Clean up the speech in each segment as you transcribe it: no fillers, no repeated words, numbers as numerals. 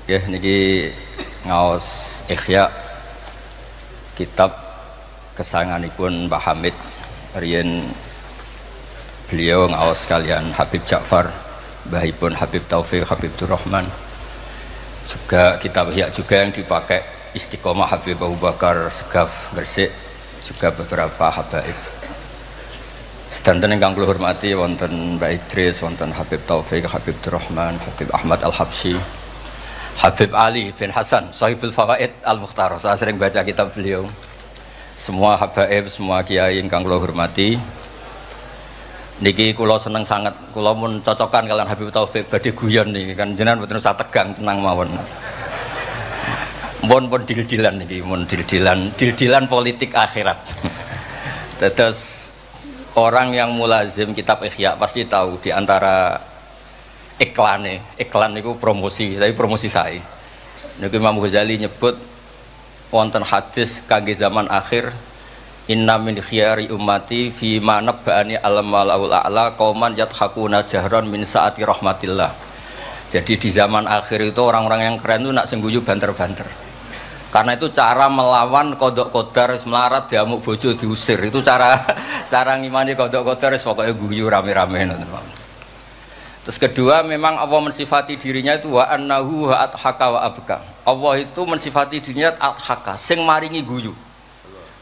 Ya, niki ngaos Ihya kitab kesayanganipun Mbah Hamid riyen beliau ngaos kalian Habib Ja'far, mbahipun Habib Taufik, Habib Durrahman. Juga kitab Ihya juga yang dipakai Istiqomah Habib Abu Bakar Segaf Gresik, juga beberapa habaib. Sedanten ingkang kula hormati wonten Mbah Idris, wonten Habib Taufik, Habib Durrahman, Habib Ahmad Al-Habsyi, Habib Ali bin Hasan, Sahibul Fawaid Al-Mukhtar. Saya sering baca kitab beliau. Semua habaib, semua kiai ingkang kula hormati. Niki kula seneng sangat, kula mun cocokan kalian Habib Taufik badhe guyon niki kan jenengan mboten usah tegang, tenang mawon. Mun dil-dilan niki, mun dil-dilan politik akhirat. Terus orang yang mulazim kitab Ihya pasti tahu di antara iklan niku promosi, tapi promosi saya. Niki Imam Ghazali nyebut wonten hadis kangge zaman akhir, inna min khiyari ummati fi ma nabba'ani al-malaul a'la qauman yadhakuna jahran min saati rahmatillah. Jadi di zaman akhir itu orang-orang yang keren itu nak sengguyu banter-banter. Karena itu cara melawan kodok kodar melarat diamuk bojo diusir. Itu cara ngimani kodok kodar pokoknya guyu rame-rame. Terus kedua, memang Allah mensifati dirinya itu wa annahu wa adhaka wa abka. Allah itu mensifati dirinya adhaka, sing maringi guyu.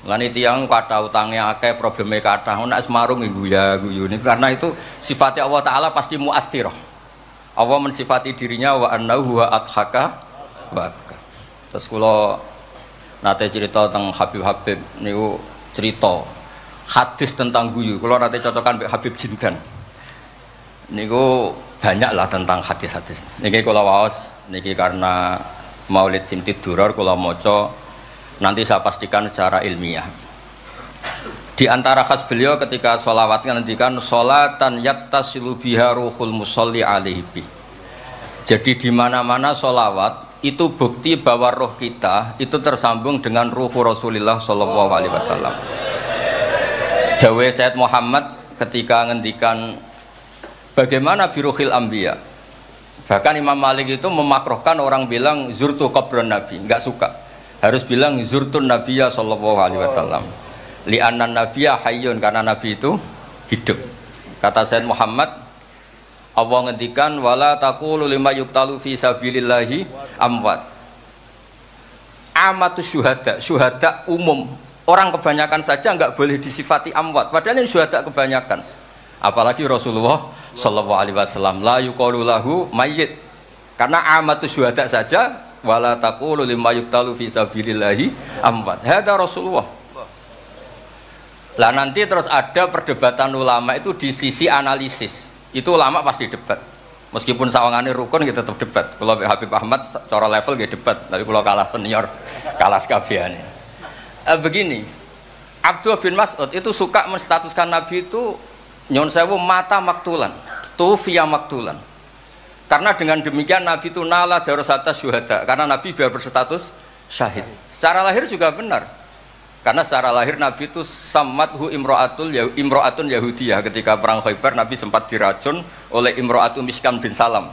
Lan tiyang kata utangnya akeh, probleme kathah, nek semarung guyu ini karena itu sifatnya Allah taala pasti muathirah. Allah mensifati dirinya wa annahu wa adhaka wa abka. Terus kula nate cerita tentang Habib niku cerita hadis tentang guyu. Kula nate cocokan mbek Habib Jindan. Niku banyak lah tentang hadis-hadis. Niki kula waos niki karena Maulid Simtid Duror kula maca, nanti saya pastikan secara ilmiah. Di antara khas beliau ketika sholawat ngendikan sholatan yattasilu biha ruhul musolli alaihi. Jadi di mana-mana sholawat itu bukti bahwa roh kita itu tersambung dengan ruh Rasulullah sallallahu alaihi wasallam. Dawuh Sayyid Muhammad ketika ngendikan bagaimana biruhil anbiya. Bahkan Imam Malik itu memakruhkan orang bilang zurtu qabran nabi, enggak suka. Harus bilang zurtun nabiyya sallallahu alaihi wasallam. Li'anna nabiyya hayyun, karena nabi itu hidup. Kata Sayyid Muhammad, Allah ngendikan wala taqulu lima yuqtalu fi sabilillahi amwat. Amatus syuhada umum. Orang kebanyakan saja enggak boleh disifati amwat, padahal ini syuhada kebanyakan. Apalagi Rasulullah sallallahu alaihi wasallam la yuqalu lahu mayyit. Karena amatus syuhada saja wala taqulu lima yuqtalu fi sabilillahi amwat. Hada Rasulullah. Lah nanti terus ada perdebatan ulama itu di sisi analisis. Itu ulama pasti debat. Meskipun sawangane rukun kita tetap debat. Kalau Habib Ahmad cara level gitu debat, tapi kalau kalah senior, kalah sekabiane. Begini, Abdullah bin Mas'ud itu suka menstatuskan Nabi itu nyon sewu mata maktulan, tufiya maktulan. Karena dengan demikian Nabi itu nala darasata syuhada, karena Nabi biar berstatus syahid. Secara lahir juga benar. Karena secara lahir Nabi itu samathu imro'atun Yahudiyah. Ketika perang Khaybar Nabi sempat diracun oleh imro'atun Miskam bin Salam.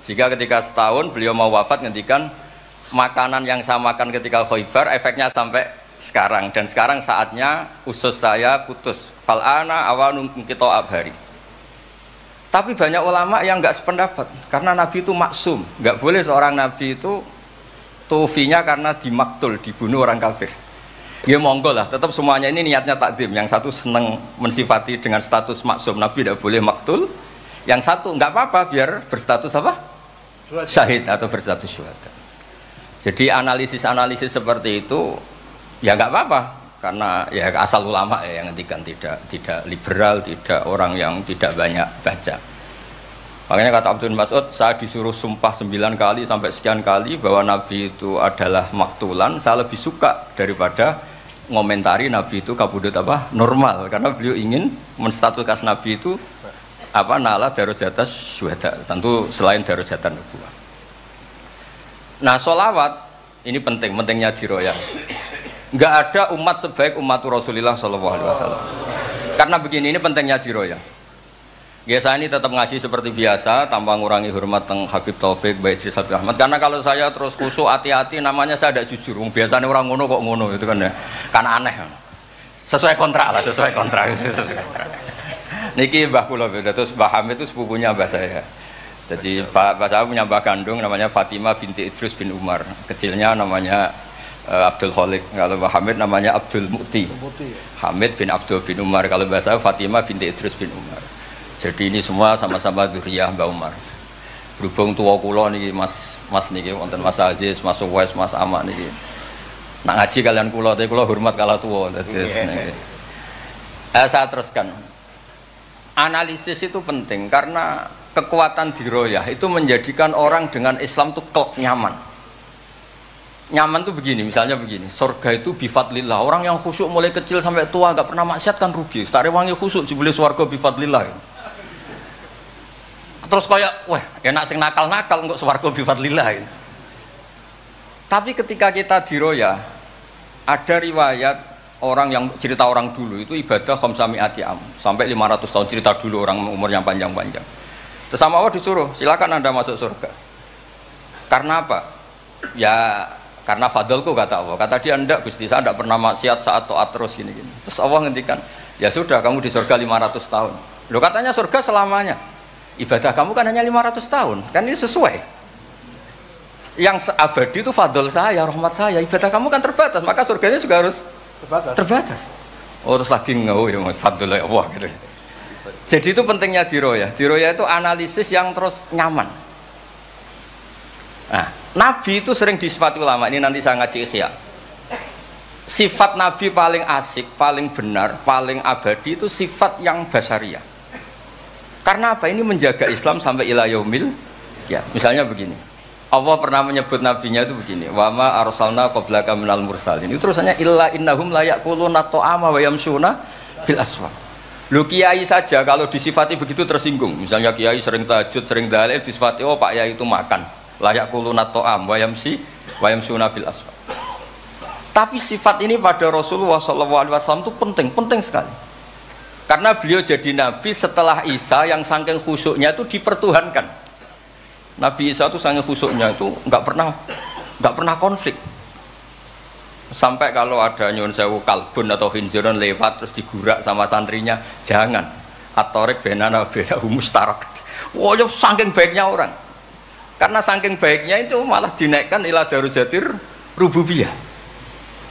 Sehingga ketika setahun beliau mau wafat ngendikan makanan yang saya makan ketika Khaybar efeknya sampai sekarang, dan sekarang saatnya usus saya putus. Fal'ana awanun kita abhari. Tapi banyak ulama yang enggak sependapat karena Nabi itu maksum, enggak boleh seorang Nabi itu tufinya karena dimaktul, dibunuh orang kafir. Ya monggo lah, tetap semuanya ini niatnya takdim. Yang satu senang mensifati dengan status maksum, Nabi tidak boleh maktul. Yang satu enggak apa-apa biar berstatus apa? Syahid atau berstatus syuhada. Jadi analisis seperti itu ya enggak apa-apa, karena ya asal ulama ya yang ngendikan, tidak liberal, tidak orang yang tidak banyak baca. Makanya kata Abdul Mas'ud, saya disuruh sumpah 9 kali sampai sekian kali bahwa Nabi itu adalah maktulan, saya lebih suka daripada ngomentari Nabi itu kabudut apa normal, karena beliau ingin menstatuskan Nabi itu apa nala darojatas syuhada, tentu selain darojatan nubuwah. Nah sholawat ini pentingnya diroyah. Enggak ada umat sebaik umat Rasulullah sallallahu alaihi wasallam. Karena begini, ini pentingnya diroyah. Ya saya ini tetap ngaji seperti biasa tanpa ngurangi hormat teng Habib Taufik, Baik Idris Habib Ahmad. Karena kalau saya terus khusyuk hati-hati namanya saya tidak jujur. Biasanya orang ngono kok ngono itu kan ya. Kan aneh. Sesuai kontrak lah, sesuai kontrak. Niki Mbah kula terus Mbah Hamid itu sepupunya Mbah saya. Jadi Mbah saya punya Mbah kandung namanya Fatimah binti Idris bin Umar. Kecilnya namanya Abdul Khalik. Kalau Mbah Hamid namanya Abdul Muti. Hamid bin Abdul bin Umar. Kalau Mbah saya Fatimah binti Idris bin Umar. Jadi ini semua sama-sama dzurriyyah Mbah Umar. Berhubung tua kula niki Mas niki wonten Mas Aziz, Mas Uwais, Mas Amak niki. Nak ngaji kalian kula, tapi kula hormat kala tua. Terus niki. Saya teruskan. Analisis itu penting karena kekuatan diroyah itu menjadikan orang dengan Islam itu kok nyaman. Nyaman tuh begini, misalnya begini, surga itu bifadlillah. Orang yang khusyuk mulai kecil sampai tua nggak pernah maksiat kan rugi. Tak rewangi khusyuk jebule swarga bifadlillah. Terus kayak, wah enak sing nakal-nakal nggak swarga bifadlillah gitu. Tapi ketika kita diroyah, ada riwayat orang yang cerita orang dulu itu ibadah khamsami'ati am sampai 500 tahun, cerita dulu orang umur yang panjang-panjang. Terus sama Allah disuruh, silakan Anda masuk surga. Karena apa? Ya karena fadlku kata Allah. Kata dia enggak Gusti, saya enggak pernah maksiat saat taat terus gini-gini. Terus Allah ngendikan, ya sudah kamu di surga 500 tahun. Loh katanya surga selamanya. Ibadah kamu kan hanya 500 tahun, kan ini sesuai. Yang abadi itu fadl saya, rahmat saya. Ibadah kamu kan terbatas, maka surganya juga harus terbatas. Oh terus lagi ya fadl Allah gitu. Jadi itu pentingnya diroyah. Diroyah itu analisis yang terus nyaman. Nah, Nabi itu sering disifati ulama. Ini nanti saya ngaji Ihya. Sifat Nabi paling asik, paling benar, paling abadi itu sifat yang basyariah. Karena apa? Ini menjaga Islam sampai ila yaumil ya. Misalnya begini. Allah pernah menyebut nabinya itu begini. Wa ma arsalna qablaka minal mursalin. Itu terusannya illa innahum la yaquluna ta'ama wa yamshuna fil aswaq. Lu kiai saja kalau disifati begitu tersinggung. Misalnya kiai sering tahajud, sering dalil disifati oh Pak Yai itu makan. La yaquluna ta'am wa yamshuna fil aswaq. Tapi sifat ini pada Rasulullah SAW itu penting sekali. Karena beliau jadi nabi setelah Isa yang saking khusyuknya itu dipertuhankan. Nabi Isa itu saking khusyuknya itu nggak pernah konflik. Sampai kalau ada nyun sewu kalbun atau khinjiran lewat terus digurak sama santrinya, jangan. At-tariq bainana bainahu mustarak. Wah, saking baiknya orang. Karena saking baiknya itu malah dinaikkan ila darujatir rububiyah.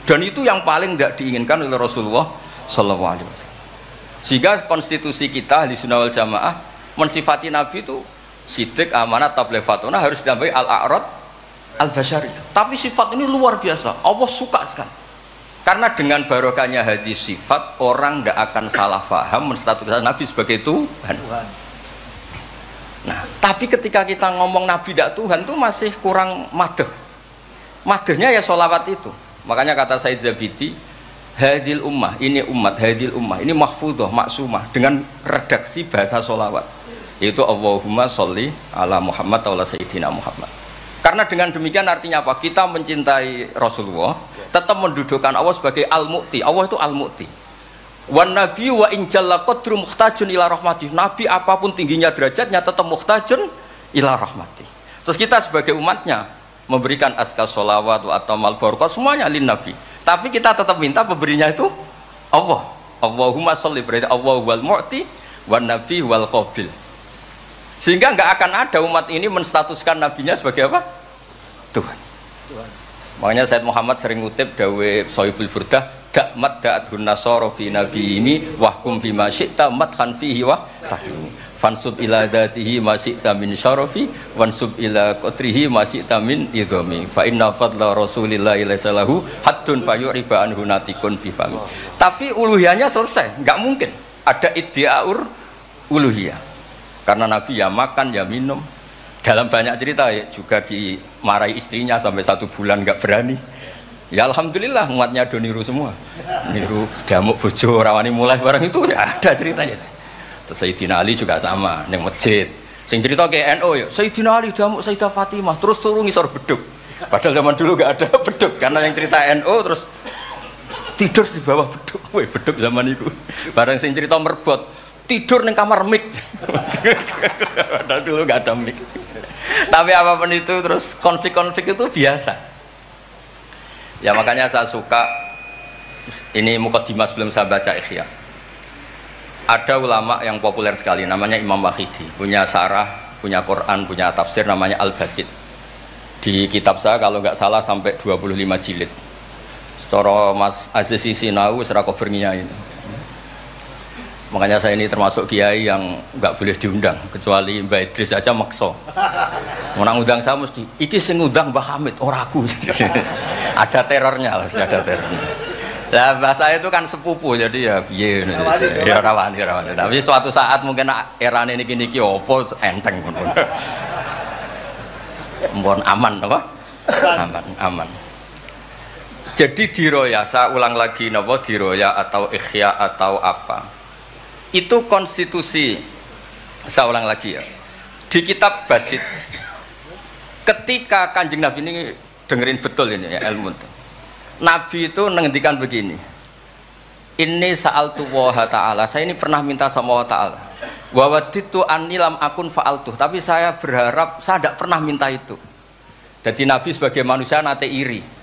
Dan itu yang paling tidak diinginkan oleh Rasulullah sallallahu alaihi wasallam. Sehingga konstitusi kita Ahli Sunnah wal Jamaah mensifati Nabi itu sidik, amanat, tablighatuna harus ditambahi al-a'rad al-basyari. Tapi sifat ini luar biasa. Allah suka sekali. Karena dengan barokahnya hadis sifat orang tidak akan salah faham menstatuskan Nabi sebagai Tuhan. Nah, tapi ketika kita ngomong Nabi tidak Tuhan itu masih kurang madh. Madhnya ya sholawat itu. Makanya kata Said Zabidi, hadil ummah, ini umat, hadil ummah, ini mahfudhah, maksumah dengan redaksi bahasa sholawat, yaitu Allahumma sholli ala Muhammad wa ala Sayyidina Muhammad. Karena dengan demikian artinya apa? Kita mencintai Rasulullah, tetap mendudukkan Allah sebagai al-mu'ti. Allah itu al-mu'ti. Wan nabi wa in jalla qadru muhtajun ila rahmati. Nabi apapun tingginya derajatnya tetap muhtajun ila rahmati. Terus kita sebagai umatnya memberikan azkar sholawat atau mal barakah semuanya lin nabi. Tapi kita tetap minta pemberinya itu Allah. Allahumma sholli, berarti Allah wal mu'ti wan nabi wal qabil. Sehingga nggak akan ada umat ini menstatuskan nabinya sebagai apa? Tuhan. Makanya Said Muhammad sering ngutip dawe Sohibul Burdah, gak madda'adhun nasara fi nabi ini wahkum bima syi'ta madhan fihi wa tahkimi fansub ila dhatihi ma syi'ta min syarafi wansub ila qatrihi ma syi'ta min idhami fa inna fadla rasulillahi laysa lahu haddun fayuriba anhu natikun bifami. Tapi uluhiyahnya selesai, nggak mungkin ada iddiaur uluhiyah karena Nabi ya makan ya minum. Dalam banyak cerita ya, juga dimarahi istrinya sampai 1 bulan nggak berani. Ya alhamdulillah umatnya do niru semua. Niru damuk bojo rawani mulai barang itu ya ada ceritanya. Terus Sayyidina Ali juga sama neng masjid. Sing cerita ke NU ya, Sayyidina Ali damuk Sayyidah Fatimah terus turun ngisor beduk. Padahal zaman dulu nggak ada beduk karena yang cerita NU terus tidur di bawah beduk. Woi beduk zaman itu. Barang sing cerita merbot tidur ning kamar mic. Padahal dulu nggak ada mic. Tapi apapun itu terus konflik-konflik itu biasa. Ya makanya saya suka ini mukadimah sebelum saya baca Ihya. Ada ulama yang populer sekali namanya Imam Wahidi, punya syarah, punya Quran, punya tafsir namanya Al-Basit. Di kitab saya kalau nggak salah sampai 25 jilid. Secara Mas Aziz Sinau serah kober ini. Makanya saya ini termasuk kiai yang nggak boleh diundang kecuali Mbak Idris aja makso. Menang undang saya mesti iki sing ngundang Mbah Hamid ora aku. Ada terornya lah, ada terornya. Nah, bahasa itu kan sepupu jadi ya piye ya rawani. Tapi suatu saat mungkin erane niki opo enteng pun. Mohon aman apa? Aman. Jadi diroya, saya ulang lagi napa diroya atau ikhya atau apa? Itu konstitusi, saya ulang lagi ya. Di kitab Basit, ketika Kanjeng Nabi ini dengerin betul ini ya ilmu itu. Nabi itu menghentikan begini. Ini sa'altu wa ta'ala, saya ini pernah minta sama Allah Ta'ala. Wa waditu anni lam akun fa'altuh, tapi saya berharap saya tidak pernah minta itu. Jadi Nabi sebagai manusia nate iri.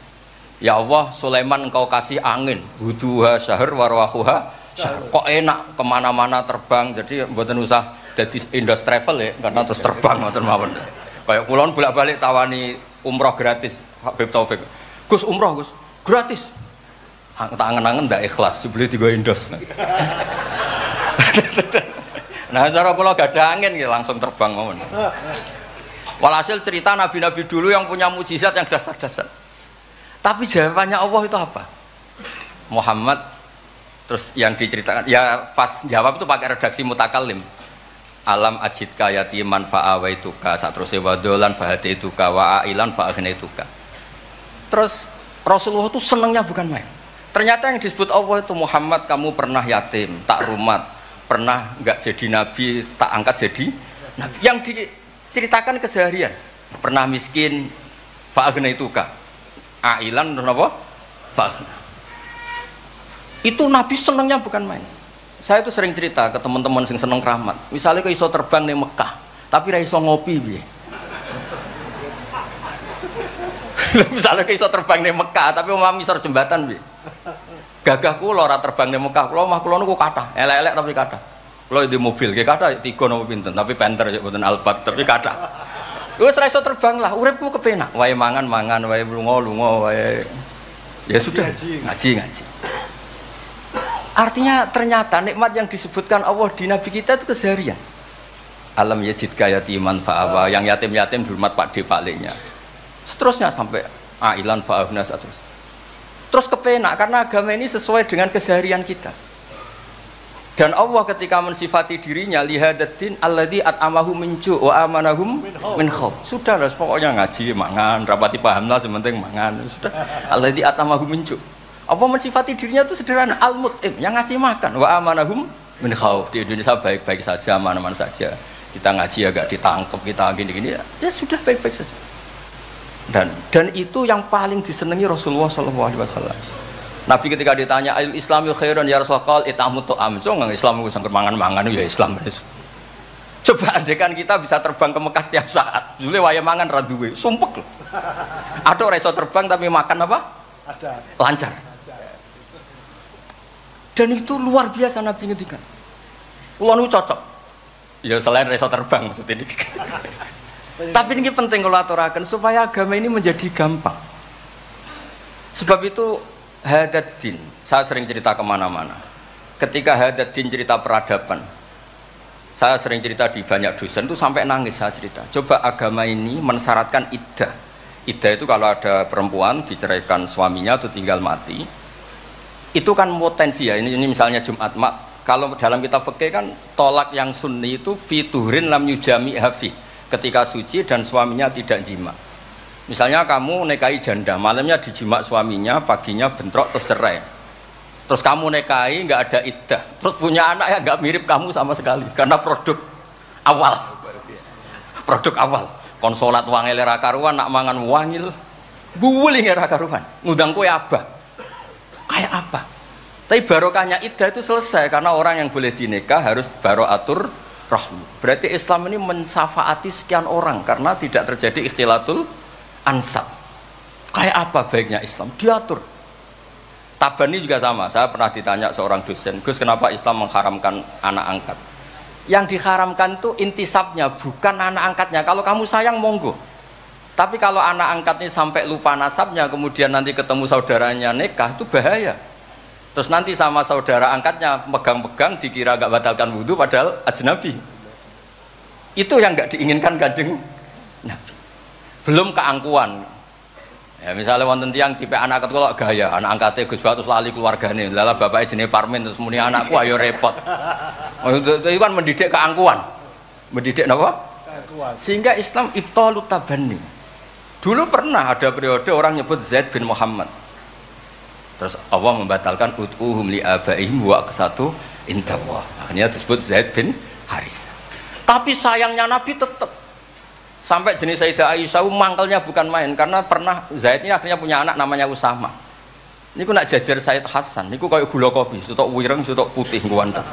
Ya Allah, Sulaiman engkau kasih angin, huduha syahr warwahuha syahr. Kok enak kemana-mana terbang, jadi mboten usah jadi Indos Travel ya, karena terus terbang mboten mawon. Kayak kulon bolak-balik tawani umroh gratis, Habib Taufik. Gus umroh Gus, gratis. Tak angen-angen ndak ikhlas, dibeli 3 Indos. Nah, cara kula gak ada angin ya langsung terbang mawon. Walhasil cerita nabi-nabi dulu yang punya mukjizat yang dasar-dasar. Tapi jawabannya Allah itu apa? Muhammad terus yang diceritakan ya pas jawab itu pakai redaksi mutakallim. Alam ajidka yatiman fa'awaituka satruse wadolan fahadaituka wa ailan fa'agnaituka. Terus Rasulullah itu senangnya bukan main. Ternyata yang disebut Allah itu Muhammad kamu pernah yatim, tak rumat, pernah enggak jadi nabi, tak angkat jadi nabi. Yang diceritakan keseharian, pernah miskin fa'agnaituka. Ailan terus apa? Fasna. Itu Nabi senengnya bukan main. Saya itu sering cerita ke teman-teman yang seneng keramat. Misalnya ke iso terbang di Mekah, tapi ra iso ngopi piye. Misalnya ke iso terbang di Mekah, tapi mau misor jembatan piye. Gagah kula ora terbang di Mekah, kula omah kula niku kathah, elek-elek tapi kathah. Kula di mobil, nggih kathah 3 napa pinten, tapi penter ya mboten Alphard, tapi kathah. Wis ra iso terbang lah, uripku kepenak. Wae mangan, wae lunga, wae. Ya sudah, ngaji. Artinya ternyata nikmat yang disebutkan Allah di Nabi kita itu keseharian. Alam yajidka yatiman fa'awa, yang yatim-yatim dihormat Pak D palingnya. Seterusnya sampai ailan fa'ahna terus. Terus kepenak karena agama ini sesuai dengan keseharian kita. Dan Allah ketika mensifati dirinya lihadatin alladzi at'amahum min ju' wa amanahum min khauf. Sudah lah pokoknya ngaji mangan rapati paham lah sementing mangan sudah. Alladzi at'amahum min ju'. Allah mensifati dirinya itu sederhana al-mut'im yang ngasih makan wa amanahum min khauf. Di Indonesia baik-baik saja, aman-aman saja. Kita ngaji agak ditangkap, kita gini-gini ya sudah baik-baik saja. Dan itu yang paling disenangi Rasulullah SAW. Nabi ketika ditanya al Islami khairun ya Rasulullah itamu tu'am so nggak Islam sangker mangan ya Islam. Coba andekan kita bisa terbang ke Mekah setiap saat, dulu waya mangan raduwe, sumpek loh. Ada orang iso terbang tapi makan apa? Ada. Lancar. Dan itu luar biasa Nabi ngendikan. Kulo niku cocok. Ya selain iso terbang maksudnya ini. Tapi ini penting kalau aturaken supaya agama ini menjadi gampang. Sebab itu Hadaddin, saya sering cerita kemana-mana. Ketika Hadaddin cerita peradaban, saya sering cerita di banyak dosen itu sampai nangis saya cerita. Coba agama ini mensyaratkan iddah. Iddah itu kalau ada perempuan diceraikan suaminya atau tinggal mati, itu kan potensi ya. Ini misalnya Jumat mak. Kalau dalam kitab fikih kan tolak yang sunni itu fiturin lam yujami hafi, ketika suci dan suaminya tidak jima. Misalnya kamu nikahi janda, malamnya dijima suaminya, paginya bentrok terus cerai. Terus kamu nikahi nggak ada iddah, terus punya anak yang nggak mirip kamu sama sekali, karena produk awal. Konsolat wangil era karuan, nak mangan wangil, buwuling era karuan, ngundang kue abah. Kayak apa? Tapi barokahnya iddah itu selesai karena orang yang boleh dinikah harus baroatur rahmi. Berarti Islam ini mensafaati sekian orang karena tidak terjadi ikhtilatul ansab. Kayak apa baiknya Islam? Diatur. Tabani juga sama. Saya pernah ditanya seorang dosen, Gus, kenapa Islam mengharamkan anak angkat? Yang diharamkan itu intisabnya, bukan anak angkatnya. Kalau kamu sayang, monggo. Tapi kalau anak angkatnya sampai lupa nasabnya, kemudian nanti ketemu saudaranya nikah, itu bahaya. Terus nanti sama saudara angkatnya pegang-pegang dikira gak batalkan wudhu padahal ajnabi. Itu yang gak diinginkan Kanjeng Nabi. Belum keangkuhan. Ya misalnya wonten tiyang tipe anak angkat kula gaya, anak angkatnya Gus Batus lali keluargane. Lala bapaknya jenenge Parmin terus muni anakku ayo repot. Itu kan mendidik keangkuhan. Mendidik apa? Keangkuhan. Sehingga Islam ibtalut tabanni. Dulu pernah ada periode orang nyebut Zaid bin Muhammad. Terus Allah membatalkan ut'uhum li abaihim wa aqsatu indallah. Akhirnya disebut Zaid bin Haris. Tapi sayangnya Nabi tetap sampai jenis Sayyidah Aisyah mangkelnya bukan main karena pernah Zaid ini akhirnya punya anak namanya Usama. Niku nak jajar Said Hasan, niku kayak gula kopi, sutok wireng, sutok putih guanteng.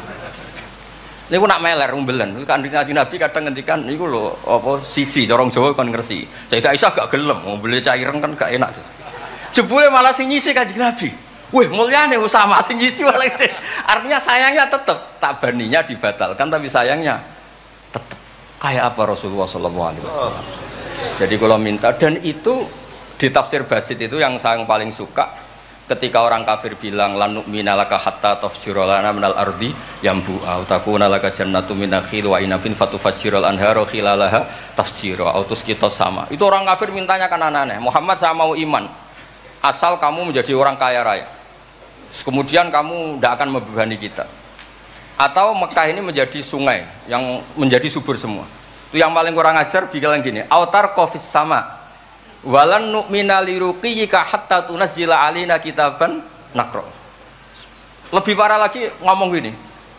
Niku nak meler umbelen. Kanjeng Nabi kadang ngendikan niku lho apa sisi corong Jawa kon ngersi. Sayyidah Aisyah gak gelem, ngumbele cah ireng kan gak enak. Jebule malah sing nyisi Kanjeng Nabi. Wih, mulyane Usama sing nyisi malah. Artinya sayangnya tetap tabaninya dibatalkan tapi sayangnya tetap. Kayak apa Rasulullah SAW. Jadi kalau minta, dan itu di tafsir Basit itu yang saya paling suka ketika orang kafir bilang lan nu'mina laka hatta tafjura lana minal ardi yambu'a takuna laka jannatu min nakhil wa inabin fatufajjirul anharu khilalaha tafjira autus kita sama. Itu orang kafir mintanya kan aneh-aneh. Muhammad saya mau iman asal kamu menjadi orang kaya raya, kemudian kamu tidak akan membebani kita, atau Mekah ini menjadi sungai yang menjadi subur semua. Itu yang paling kurang ajar bilang gini, autar kofis sama walan nu'mina liruqiyika hatta tunazzila alina kitaban nakro. Lebih parah lagi ngomong gini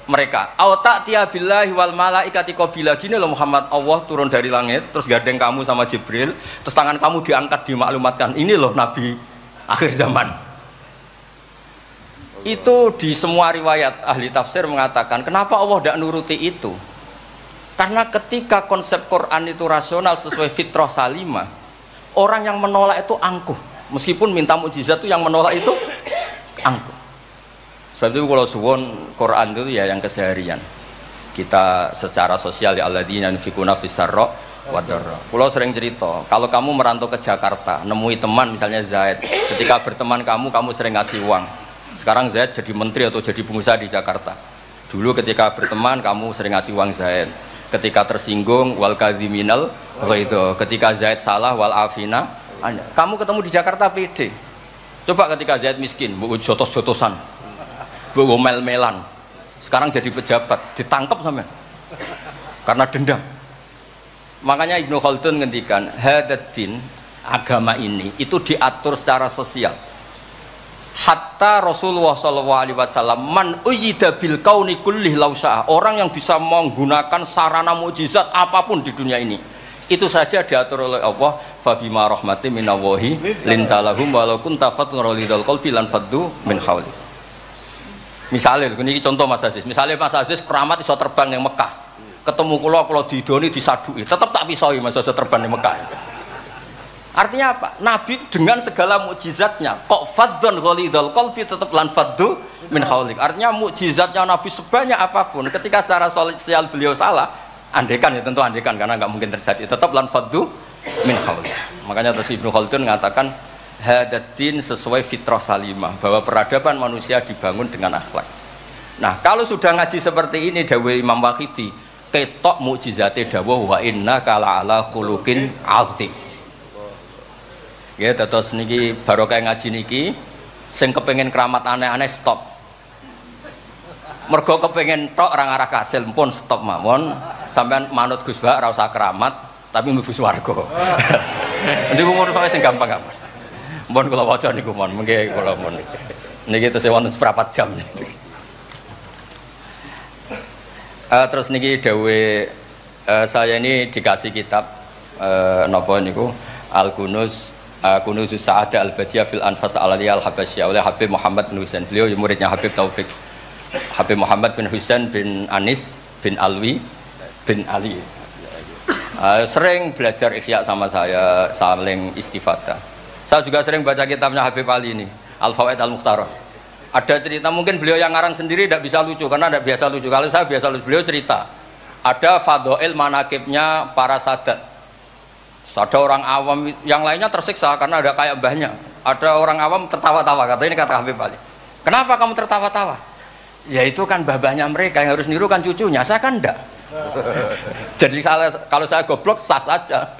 mereka, auta tiabillahi wal malaikati qabila. Gini loh Muhammad, Allah turun dari langit terus gandeng kamu sama Jibril, terus tangan kamu diangkat dimaklumatkan, ini loh Nabi akhir zaman. Itu di semua riwayat ahli tafsir mengatakan kenapa Allah tidak nuruti itu, karena ketika konsep Quran itu rasional sesuai fitrah salimah, orang yang menolak itu angkuh, meskipun minta mukjizat itu yang menolak itu angkuh. Sebab itu kalau suwon Quran itu ya yang keseharian kita secara sosial, ya alladzina yunfikuna fis-sarra wadarra. Pulau sering cerita, kalau kamu merantau ke Jakarta, nemui teman misalnya Zaid, ketika berteman kamu sering ngasih uang. Sekarang Zaid jadi menteri atau jadi pengusaha di Jakarta. Dulu ketika berteman kamu sering ngasih uang Zaid. Ketika tersinggung wal kadhiminal itu. Ketika Zaid salah wal afina. Kamu ketemu di Jakarta pede. Coba ketika Zaid miskin, bu jotos-jotosan, bu mel-melan. Sekarang jadi pejabat, ditangkap sampe karena dendam. Makanya Ibnu Khaldun ngendikan hadatin agama ini itu diatur secara sosial. Hatta Rasulullah SAW man uyyida bil kauni kullih lausah, orang yang bisa menggunakan sarana mukjizat apapun di dunia ini itu saja diatur oleh Allah. Fabima rahmati minallahi lintalahum walau kunta fatrulidal qalbi lan faddu min hawli. Misalnya ini contoh Mas Aziz, misalnya Mas Aziz keramat iso terbang yang Mekah, ketemu kalau didoni disadui, tetap tak pisoi masa terbang di Mekah. Artinya apa? Nabi dengan segala mukjizatnya kok faddun ghalidul qalbi tetap lan faddu min haulik. Artinya mukjizatnya Nabi sebanyak apapun, ketika secara sosial beliau salah, andekan ya tentu andekan karena nggak mungkin terjadi, tetap lan faddu min haulik. Makanya terus Ibnu Khaldun mengatakan hadatin sesuai fitrah salimah, bahwa peradaban manusia dibangun dengan akhlak. Nah kalau sudah ngaji seperti ini dawuh Imam Waqidi, ketok mukjizate dawuh wa inna kala ala khuluqin azim. Ya terus niki barokah ngaji niki sing kepengen keramat aneh-aneh stop. Mergo kepengen tok orang arah kasil pun stop mawon. Sampean manut Gus Bak ora usah keramat tapi mlebu swarga. Niku mun sing gampang-gampang. Mun kula waca niku mon mengke kula mon. Niki tesih wonten seprapat jam. Terus niki dawuh saya ini dikasih kitab napa niku Al-Kunuz Kunuzus Sa'adah Al-Badiyah fil Anfas Al-Aliyah Al-Habasyah oleh Habib Muhammad bin Husain. Beliau muridnya Habib Taufik. Habib Muhammad bin Husain bin Anis bin Alwi bin Ali. Sering belajar Ihya sama saya, saling istifadah. Saya juga sering baca kitabnya Habib Ali ini, Al-Fawaid Al-Mukhtarah. Ada cerita, mungkin beliau yang ngarang sendiri tidak bisa lucu karena tidak biasa lucu. Kalau saya biasa lucu. Beliau cerita ada fadhail manakibnya para sadat. Ada orang awam yang lainnya tersiksa karena ada kayak mbahnya. Ada orang awam tertawa-tawa, kata ini kata Habib Ali. Kenapa kamu tertawa-tawa? Ya itu kan mbah-mbahnya mereka yang harus niru kan cucunya, saya kan enggak. Jadi kalau saya goblok sah saja.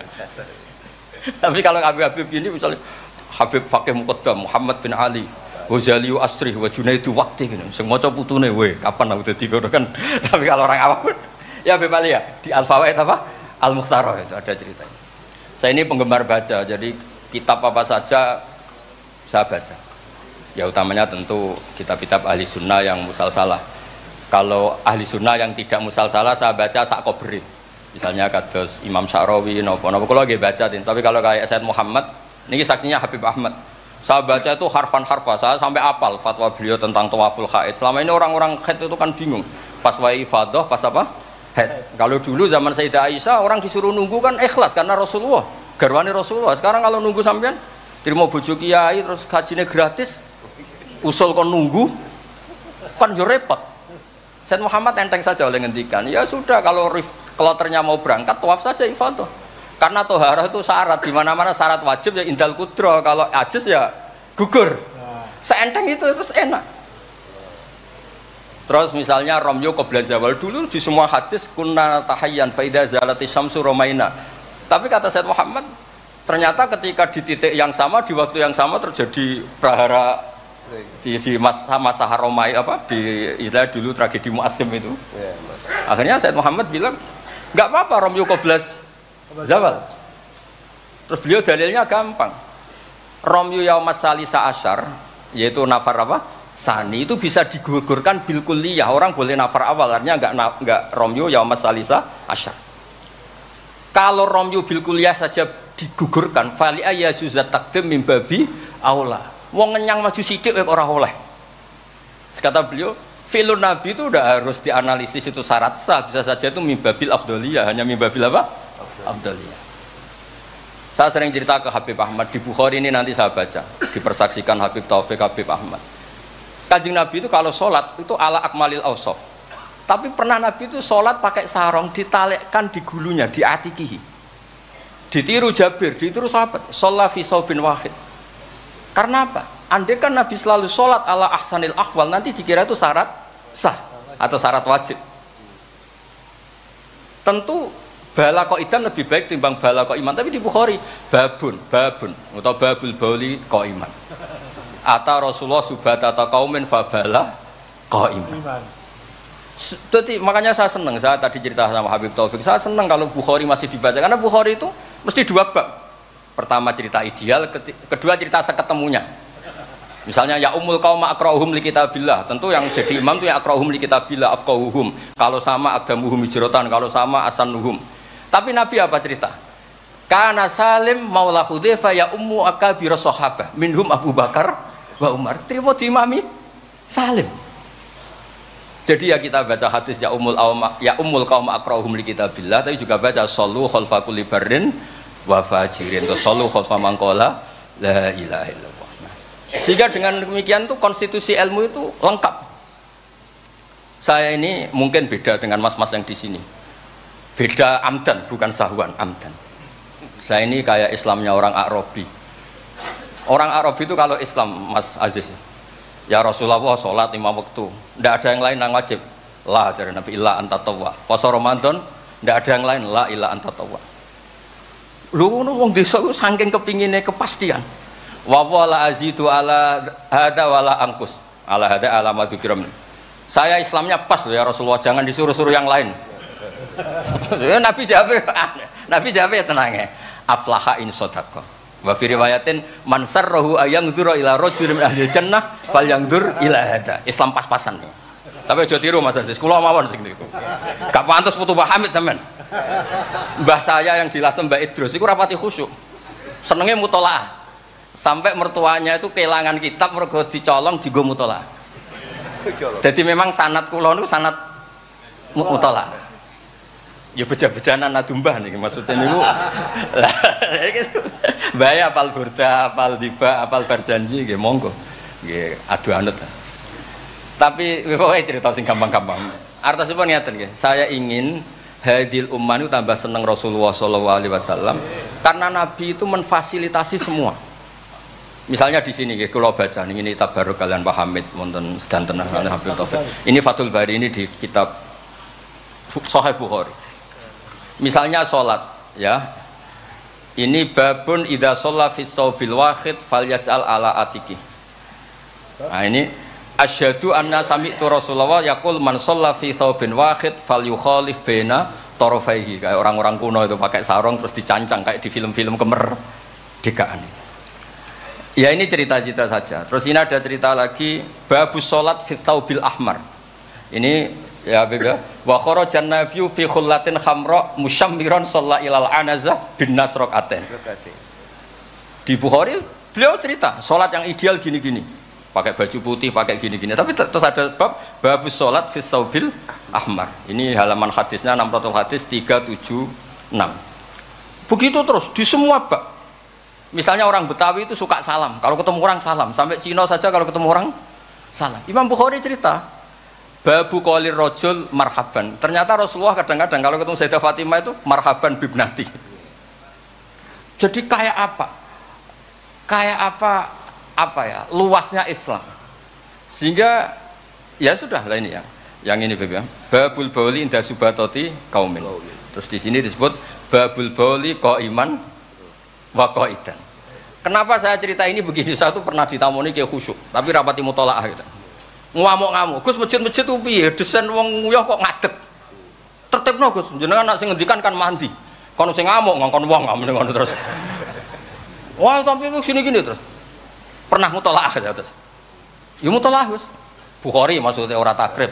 Tapi kalau Habib ini misalnya Habib Fakih Muqaddam, Muhammad bin Ali, Ghazali Asri, wa Junaidu Waqti gini. Sing maca putune we, kapan aku dadi ngono kan. Tapi kalau orang awam ya Habib Ali ya di Al-Fawaid apa? Al-Mukhtarah itu ada ceritanya. Saya ini penggemar baca, jadi kitab apa saja saya baca. Ya utamanya tentu kitab-kitab ahli sunnah yang musalsalah. Kalau ahli sunnah yang tidak musalsalah saya baca sak kobri. Misalnya kados Imam Sya'rawi, nopo-nopo kalau lagi baca. Tapi kalau kayak Said Muhammad, ini saksinya Habib Ahmad. Saya baca itu harfan-harfa, saya sampai apal fatwa beliau tentang tawaful haid. Selama ini orang-orang haid itu kan bingung. Pas wa'i ifadah, pas apa? Haid. Kalau dulu zaman Sayyidah Aisyah orang disuruh nunggu kan ikhlas karena Rasulullah, garwani Rasulullah. Sekarang kalau nunggu sampean terima bojo kiai terus hajinya gratis, usul kon nunggu kan yo repot. Said Muhammad enteng saja oleh ngendikan, ya sudah kalau kloternya mau berangkat tawaf saja ifadah. Karena toharah itu syarat, di mana-mana syarat wajib ya indal kudro, kalau ajis ya gugur. Seenteng itu terus enak. Terus misalnya Romyo qabla zawal, dulu di semua hadis kunna tahayyan faida zalati syamsu romaina. Tapi kata Said Muhammad, ternyata ketika di titik yang sama, di waktu yang sama terjadi prahara di masa haromai apa di istilah dulu tragedi Mu'asim itu. Akhirnya Said Muhammad bilang, nggak apa-apa Romyo qabla zawal. Terus beliau dalilnya gampang. Romyo yaumas salisa asyar, yaitu nafar apa? Sani itu bisa digugurkan bil kulliyah, orang boleh nafar awal, artinya enggak Romyo yaumas salisa asyar. Kalau Romyo bil kulliyah saja digugurkan, fali ayajuzat takdim min babi aula. Wong ngenyang maju sithik ora oleh. Kata beliau, fi'lun nabi itu udah harus dianalisis itu syarat sah, bisa saja itu min babil afdhaliyah, hanya min babil apa? Afdhaliyah. Saya sering cerita ke Habib Ahmad di Bukhari ini, nanti saya baca dipersaksikan Habib Taufik Habib Ahmad. Kanjeng Nabi itu kalau sholat itu ala akmalil awsaf. Tapi pernah Nabi itu sholat pakai sarong ditalekkan di gulunya, di atikihi. Ditiru Jabir, ditiru sahabat. Sholat fi saubin wahid. Karena apa? Andai kan Nabi selalu sholat ala ahsanil ahwal, nanti dikira itu syarat sah atau syarat wajib. Tentu bala qaidan lebih baik timbang bala qaiman. Tapi di Bukhari babun atau babul bauli qaiman. Ata Rasulullah subhat atau kaumin fabala qaiman. Jadi makanya saya senang, saya tadi cerita sama Habib Taufik, saya senang kalau Bukhari masih dibaca karena Bukhari itu mesti dua bab. Pertama cerita ideal, kedua cerita seketemunya. Misalnya ya umul qaum aqra'uhum li kitabillah, tentu yang jadi imam itu ya aqra'uhum li kitabillah afqahuhum. Kalau sama aqdamuhum hijratan, kalau sama asanuhum. Tapi Nabi apa cerita? Kana Salim maula Hudzaifah ya ummu akabir sahabah minhum Abu Bakar wa Umar. Terima diimami Salim. Jadi ya kita baca hadis ya umul qaum aqra'uhum li kitabillah, tapi juga baca sallu khalfa kulli barrin wa fajirin, to sallu khalfa man qala la ilaha illallah. Sehingga dengan demikian tuh konstitusi ilmu itu lengkap. Saya ini mungkin beda dengan mas-mas yang di sini. Beda amdan, bukan sahwan, amdan. Saya ini kayak Islamnya orang Arabi. Orang Arabi itu kalau Islam, Mas Aziz, ya Rasulullah sholat 5 waktu, tidak ada yang lain yang wajib. La dari Nabi illa anta tawwa. Puasa Ramadan, tidak ada yang lain, la illa anta tawwa. Lu wong desa itu saking kepinginnya kepastian. Wa wala azidu ala hada wala angkus. Ala hada alamat kiram. Saya Islamnya pas loh ya Rasulullah, jangan disuruh-suruh yang lain. Nabi jawab ya tenang ya. Aflaha in sodaqah. Wa fi riwayatin man sarrahu ayangzura ila rajulin min ahli jannah falyangzur ila hada. Islam pas-pasan nih. Tapi aja tiru Mas Aziz, kula mawon sing niku. Gak pantes putu Pak Hamid sampean. Mbah saya yang dilasem Mbak Idrus iku rapati khusyuk. Senenge mutolaah. sampai mertuanya itu kehilangan kitab mergo dicolong digo mutolaah. Jadi memang sanad kula niku sanad mutolaah. Ya beja-bejanan adumbah nih maksudnya niku. Bahaya apal burda, apal tiba, apal berjanji nggih monggo. Nggih adu anut. Tapi pokoknya cerita sing gampang-gampang. Artosipun ngeten nggih, saya ingin hadil ummah itu tambah seneng Rasulullah SAW karena Nabi itu menfasilitasi semua. Misalnya di sini nggih kula baca ini tabarruk kalian Pak Hamid wonten sedanten Habib Taufik. Ini Fathul Bari ini di kitab Sahih Bukhari. Misalnya sholat, ya, ini babun idza shalla fi shaubil wahid falyaj'al ala atiki. Nah ini asyhadu anna sami'tu Rasulullah yaqul man shalla fi shaubin wahid falyukhalif baina tarafaihi. Kayak orang-orang kuno itu pakai sarung terus dicancang kayak di film-film kemerdekaan. Ya ini cerita-cerita saja. Terus ini ada cerita lagi babus sholat fi shaubil ahmar. Ini ya beda wa kharajan nabiyyu fi khullatin khamra musyammiran shalla ilal anazah bin nasraqatain. Di Bukhari beliau cerita salat yang ideal gini-gini, pakai baju putih, pakai gini-gini, tapi terus ada babus salat fi saubil ahmar. Ini halaman hadisnya 600 hadis 376. Begitu terus di semua bab. Misalnya orang Betawi itu suka salam, kalau ketemu orang salam, sampai Cina saja kalau ketemu orang salam. Imam Bukhari cerita babu qolir rajul marhaban. Ternyata Rasulullah kadang-kadang kalau ketemu Sayyidah Fatimah itu marhaban bibnati. Jadi kayak apa? Kayak apa ya? Luasnya Islam. Sehingga ya sudah lah ini ya. Yang ini Beb ya. Babul bauli inda subatoti kaumin. Terus di sini disebut babul bauli qaiman wa qaidan. Kenapa saya cerita ini begini? Saya tuh pernah ditamoni kayak khusyuk, tapi rapati mutolaah gitu. Ngamuk-ngamuk, Gus masjid-masjid itu piye? Desain wong nguyah kok ngadeg. Tertibno Gus, jenengan nak sing ngendikan kan mandi. Kono sing ngamuk ngongkon wong ngamuk ngono terus. Wah, tapi gini-gini terus. Pernah mutolaah ya terus. Ya mutolaah Gus. Bukhari maksudnya ora takrib.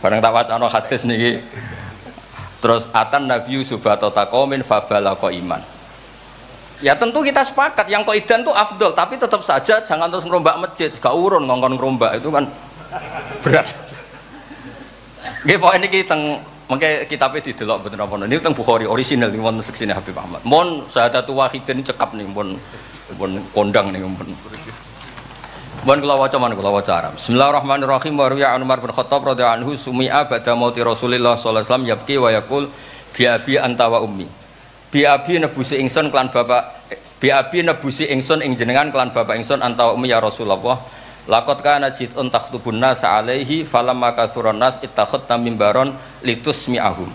Bareng tak wacana hadis niki. Terus atan nabiyyu subatata qaumin fabalaqa iman. Ya tentu kita sepakat yang qaidan itu afdol, tapi tetap saja jangan terus ngerombak masjid, gak urun ngongkon ngerombak itu kan berat. Nggih pokoke niki teng mengke kitabe didelok mboten apa-apa. Ini teng Bukhari orisinal ning wonten seksine Habib Ahmad. Mon syahadatu wahidin cekap nih pun kondang nih pun. Mohon kula waca man kula waca Arab. Bismillahirrahmanirrahim. Wa riya Umar bin Khattab radhiyallahu anhu sumi'a ba'da mauti Rasulillah sallallahu alaihi wasallam yabki wa yaqul bi abi anta wa ummi. Biabi nebusi ingsun kelan bapak biabi nebusi ingsun ing jenengan kelan bapak ingsun anta ummi ya Rasulullah laqad kana jitun takhtubun nas alaihi falamma kathuran nas ittakhadna mimbaron litusmi'ahum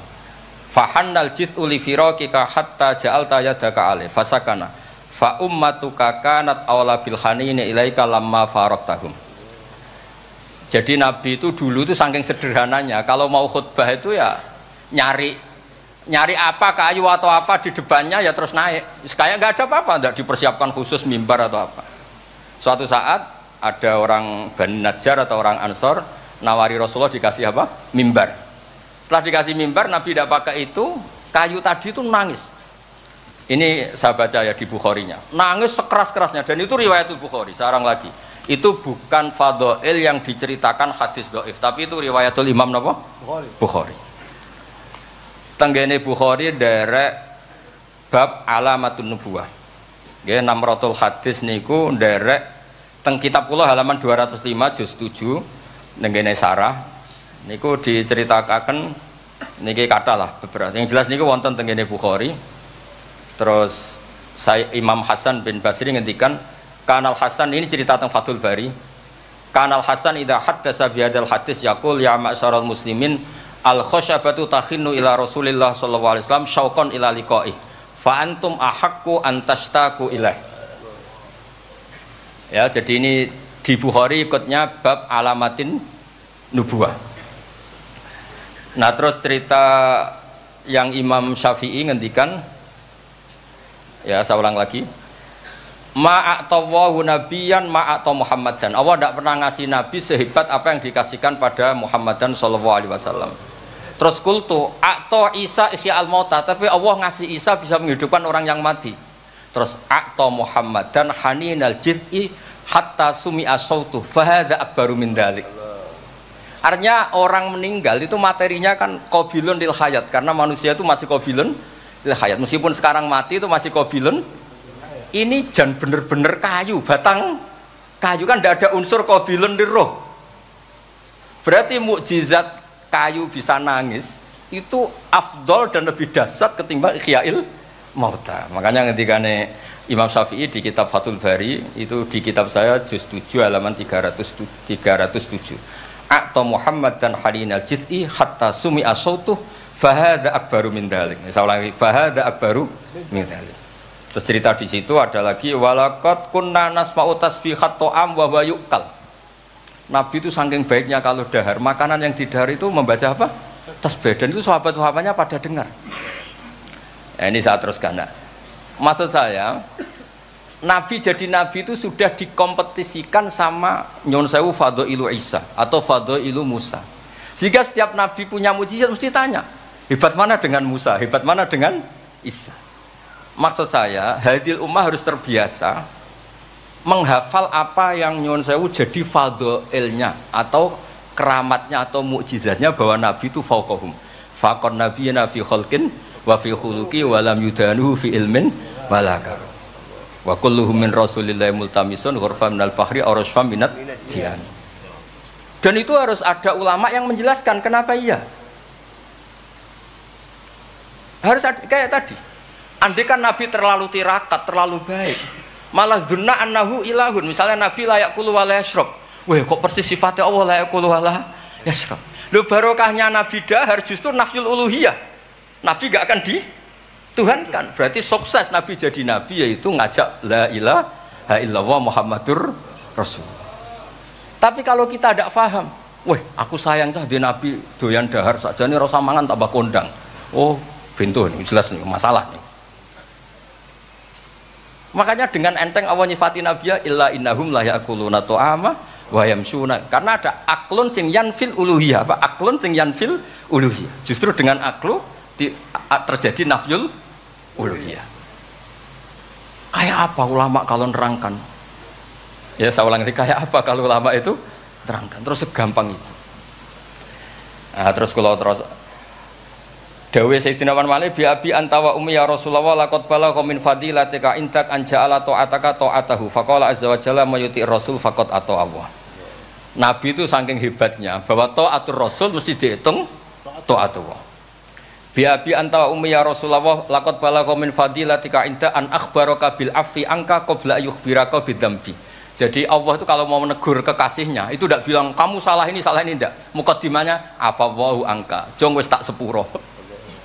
fahannal jit'u li firaqika hatta ja'alta yadaka alai fasakana fa ummatuka kanat awla bil hanini ilaika lamma faraqtahum. Jadi Nabi itu dulu itu saking sederhananya kalau mau khutbah itu ya nyari apa kayu atau apa di depannya ya terus naik kayak nggak ada apa-apa, nggak dipersiapkan khusus mimbar atau apa. Suatu saat ada orang Bani Najjar atau orang Ansor nawari Rasulullah dikasih apa? Mimbar. Setelah dikasih mimbar Nabi tidak pakai itu, kayu tadi itu nangis. Ini saya baca ya di Bukharinya, nangis sekeras-kerasnya dan itu riwayat Bukhari. Sekarang lagi itu bukan fadhail yang diceritakan hadis dhaif, tapi itu riwayatul Imam napa? Bukhari. Tenggene Bukhari derek bab alamatun nubuwah. Nggih 600 hadis niku derek teng kitab kula halaman 205 juz 7 nenggene sarah niku diceritakan niki kata lah beberapa. Yang jelas niku wonten tenggene Bukhari. Terus saya Imam Hasan bin Basri ngendikan Kanal Hasan ini cerita tentang Fathul Bari. Kanal Hasan idza haddasa bi hadzal hadis yaqul ya ma'syaral muslimin al khosyabatu takhinnu ila Rasulillah sallallahu alaihi wasallam syauqan ila liqaih fa antum ahaqqu an tashtaku ilaih. Ya, jadi ini di Bukhari ikutnya bab alamatin nubuwah. Nah, terus cerita yang Imam Syafi'i ngendikan ya saya ulang lagi ma'atawahu nabiyan ma'ata Muhammadan. Allah tidak pernah ngasih nabi sehebat apa yang dikasihkan pada Muhammadan sallallahu alaihi wasallam. Terus kultu a'ta Isa ihya al-mauta, tapi Allah ngasih Isa bisa menghidupkan orang yang mati. Terus a'ta Muhammadan haninal jiz'i hatta sumi'a sautu fahadha akbaru min dzalik. Artinya orang meninggal itu materinya kan qabilun lil hayat, karena manusia itu masih qabilun lil hayat. Meskipun sekarang mati itu masih qabilun. Ini jan bener-bener kayu, batang kayu, kan tidak ada unsur qabilun lil roh. Berarti mukjizat kayu bisa nangis itu afdol dan lebih dahsyat ketimbang ihya'il mauta. Makanya ketika Imam Syafi'i di kitab Fathul Bari, itu di kitab saya juz 7 halaman 307, a'ta Muhammad dan halinal jiz'i hatta sumi'a sautuh fahadha akbaru min dzalik. Saya ulangi, fahadha akbaru min dzalik. Terus cerita di situ ada lagi walaqad kunna nasma'u tasbihat ta'am wa yuqal. Nabi itu saking baiknya kalau dahar, makanan yang didahar itu membaca apa? Tasbih, dan itu sahabat-sahabatnya pada dengar. Ya, ini saya teruskan. Nah, maksud saya, Nabi jadi Nabi itu sudah dikompetisikan sama Nyon Sewu Fadailu Isa atau Fadailu Musa. Sehingga setiap Nabi punya mujizat mesti tanya, hebat mana dengan Musa, hebat mana dengan Isa. Maksud saya, hadil ummah harus terbiasa menghafal apa yang Nyon Sewu jadi fadailnya atau keramatnya atau mukjizatnya, bahwa Nabi itu fauqahum. Faqon nabiyina fi khalqin wa fi khuluqi wa lam yudanuhu fi ilmin wala karam. Wa kulluhum min rasulillahi multamisun ghurfan minal bahri aw rashfam minat dian. Dan itu harus ada ulama yang menjelaskan kenapa iya. Harus ada, kayak tadi. Andai kan Nabi terlalu tirakat, terlalu baik, malah dzunna annahu ilahun. Misalnya Nabi layak kulu wa la yashrab. Wah, kok persis sifatnya Allah la yaqulu wala yashrab. Lho, barokahnya Nabi dahar justru nafyul uluhiyah. Nabi gak akan dituhankan. Berarti sukses Nabi jadi Nabi yaitu ngajak la ilaha illallah Muhammadur Rasul. Tapi kalau kita tidak paham, wah, aku sayang cah di Nabi doyan dahar saja nih rasa mangan tambah kondang. Oh, bentuk ini jelas nih masalah nih. Makanya dengan enteng Allah nyifati Nabi ya illa innahum la yaquluna ta'ama wa yamsuna, karena ada aklun sing yanfil uluhiyah. Apa aklun sing yanfil uluhiyah? Justru dengan aklu terjadi nafyul uluhiyah. Kayak apa ulama kalau nerangkan? Ya saya ulang lagi, kayak apa kalau ulama itu terangkan terus segampang itu. Nah, terus kalau terus dawe Sayyidina Umar Malik bi abi anta wa ummi ya Rasulullah laqad balagha min fadilatika intak anja'ala ta'ataka ta'atahu faqala azza wa jalla mayuti rasul faqad ata Allah. Nabi itu saking hebatnya bahwa ta'atur rasul mesti dihitung ta'atullah. Bi abi anta wa ummi ya Rasulullah laqad balagha min fadilatika inta an akhbaraka bil afi angka qabla yukhbiraka bidzambi. Jadi Allah itu kalau mau menegur kekasihnya itu tidak bilang kamu salah ini tidak. Mukaddimahnya afawwahu angka. Jong wis tak sepuro.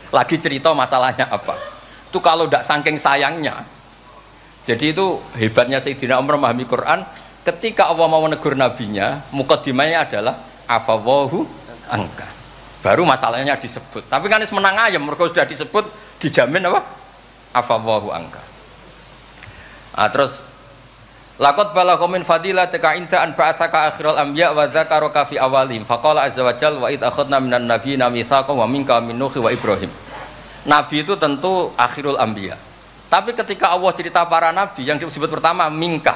Lagi cerita masalahnya apa. Itu kalau tidak saking sayangnya. Jadi itu hebatnya Sayyidina Umar memahami Quran. Ketika Allah mau menegur nabinya, mukaddimahnya adalah afawwahu angka. Baru masalahnya disebut. Tapi kan menang ayam, mereka sudah disebut, dijamin apa? Afawwahu angka. Nah, terus laqad balagha min fadilatika inta an ba'atsaka akhiral anbiya wa dzakaraka fi awalihim faqala azza wa jalla wa id akhadna minan nabiyina mitsaqan wa minka min nuh wa ibrahim. Nabi itu tentu akhirul anbiya. Tapi ketika Allah cerita para nabi yang disebut pertama minka,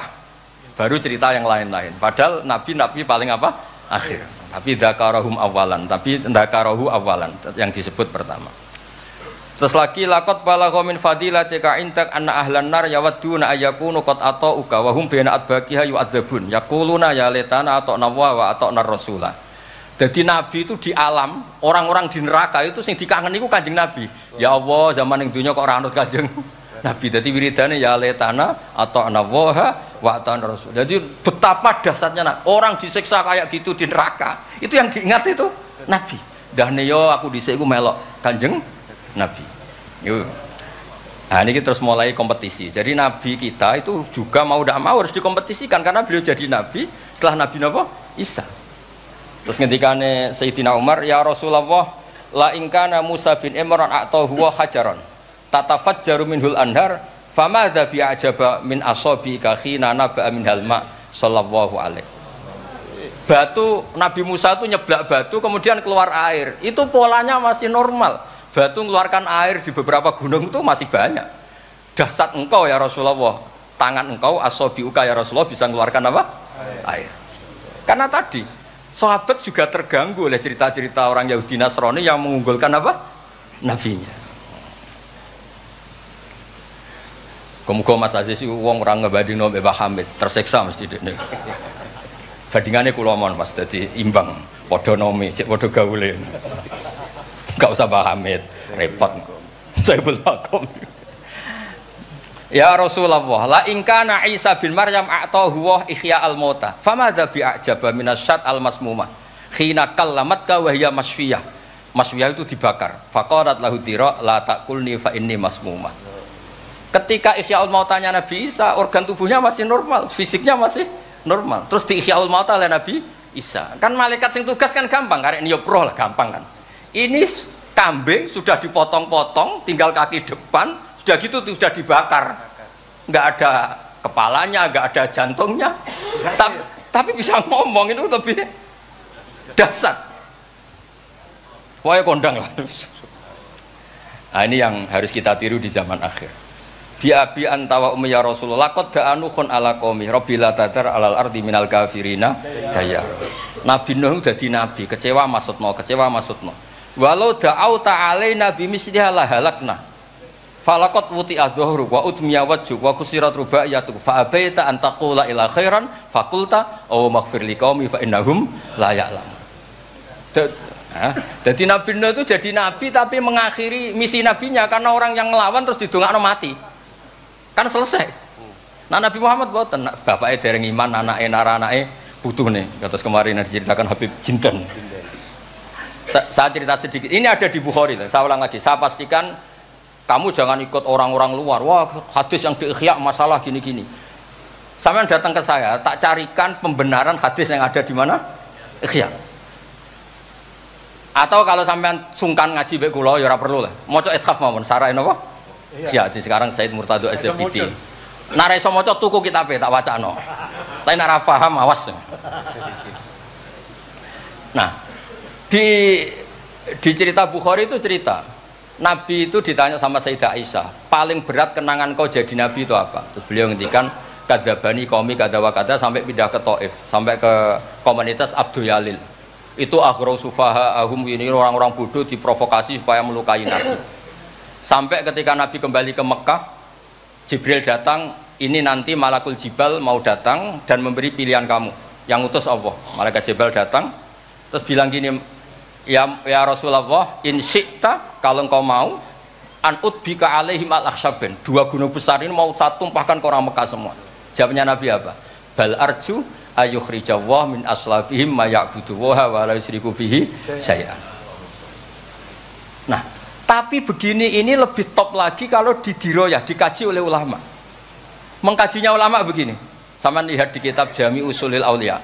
baru cerita yang lain-lain. Padahal nabi paling apa? Akhir. Tapi dzakarahum awalan, tapi dzakarahu awalan yang disebut pertama. Terus lagi laqad balagha min fadilatika intak anna ahlan nar yawadduna ayyakunu qad ata'uka wa hum baina adbaqiha yu'adzabun yaquluna ya laitana ata'na wa ata'na rasula. Jadi Nabi itu di alam, orang-orang di neraka itu sing dikangeni iku Kanjeng Nabi. Ya Allah, zaman ning dunya kok ora anut Kanjeng Nabi. Dadi wiridane ya laitana ata'na wa ata'na rasul. Jadi betapa dahsyatnya orang disiksa kayak gitu di neraka. Itu yang diingat itu Nabi. Dahne yo aku dhisik iku melok Kanjeng Nabi. Yuk. Nah ini terus mulai kompetisi. Jadi Nabi kita itu juga mau tidak mau harus dikompetisikan karena beliau jadi Nabi setelah Nabi Nabi Isa. Terus ngendikane Sayyidina Umar, ya Rasulullah, la ingkana Musa bin Imran atau huwa hajaron tatafajjaru minhul anhar famadza bi ajaba min asabika khina naba'a minhal ma sallallahu alaihi. Batu Nabi Musa itu nyeblak batu kemudian keluar air. Itu polanya masih normal. Batu mengeluarkan air di beberapa gunung itu masih banyak. Dasar engkau ya Rasulullah, tangan engkau asobiuka ya Rasulullah bisa mengeluarkan apa? Air. Karena tadi sahabat juga terganggu oleh cerita-cerita orang Yahudi Nasrani yang mengunggulkan apa? Nabinya. Kemudian Mas Aziz itu uang orang ngebanding Mbak Hamid tersiksa mesti ini. Bandingannya kulomon Mas, jadi imbang. Podo nomi, cek podo gaule. Gak usah Mbak Hamid, repot. Saya belum. Ya Rasulullah, la ingkana Isa bin Maryam a'tahu wa ihya al-mauta. Famadza bi'ajaba minasyat al-masmumah. Khina kallamat ka wa hiya masfiyah. Masfiyah itu dibakar. Faqalat lahu tira la taqulni fa inni masmumah. Ketika ihyaul mautanya Nabi Isa, organ tubuhnya masih normal, fisiknya masih normal. Terus di ihyaul mauta oleh Nabi Isa. Kan malaikat sing tugas kan gampang, karek nyopro lah gampang kan. Ini kambing sudah dipotong-potong, tinggal kaki depan, sudah gitu sudah dibakar. Enggak ada kepalanya, enggak ada jantungnya. Tapi bisa ngomong, itu lebih dasar. Pokoknya kondang lah. Nah, ini yang harus kita tiru di zaman akhir. Biabi antawa ummi ya Rasulullah laqad da'anukhun ala qaumi rabbila tadar alal ardi minal kafirina dayar. Nabi Nuh dadi nabi, kecewa maksudno. Walau da'au ta'alaina bimisliha la halakna. Falaqad wuti adzuhru wa utmiya wajhu wa kusirat rubaiyatu fa abaita an taqula ila khairan faqulta aw maghfir liqaumi fa innahum la ya'lamun. Jadi Nabi Nuh itu jadi nabi tapi mengakhiri misi nabinya karena orang yang melawan terus didongakno mati. Kan selesai. Nah Nabi Muhammad boten, bapaknya dereng iman, anaknya nara-anaknya butuh nih. Terus kemarin yang diceritakan Habib Jinten. Saya cerita sedikit. Ini ada di Bukhari. Saya ulang lagi. Saya pastikan kamu jangan ikut orang-orang luar. Wah hadis yang di-ihya masalah gini-gini. Sampean datang ke saya, tak carikan pembenaran hadis yang ada di mana? Ihya. Atau kalau sampean sungkan ngaji mbek kula ya ora perlu lah. Maca ithaf mawon sarain apa? Ya, di sekarang Said Murtado SPT. Nara iso maca tuku kitabe tak wacano. Tapi nara paham awas. Nah, di cerita Bukhari itu cerita Nabi itu ditanya sama Sayyidah Aisyah, paling berat kenangan kau jadi Nabi itu apa? Terus beliau ngendikan kadabani qaumi kadawa kada sampai pindah ke Taif, sampai ke komunitas Abdul Yalil. Itu aghrau sufaha ahum, ini orang-orang bodoh diprovokasi supaya melukai Nabi. Sampai ketika Nabi kembali ke Mekah, Jibril datang, ini nanti Malakul Jibal mau datang dan memberi pilihan kamu. Yang utus Allah. Malaikat Jibal datang, terus bilang gini, ya Rasulullah, in syi'ta, kalau engkau mau, an utbika alaihim al-akhsyaben. 2 gunung besar ini mau saya tumpahkan ke orang Mekah semua. Jawabnya Nabi apa? Bal arju ayukhrijawah min aslabihim ma ya'buduwaha wa la yusriku bihi syai'an. Nah, tapi begini ini lebih top lagi kalau didiroyah, dikaji oleh ulama. Mengkajinya ulama begini. Sama lihat di kitab Jami Usulil Aulia.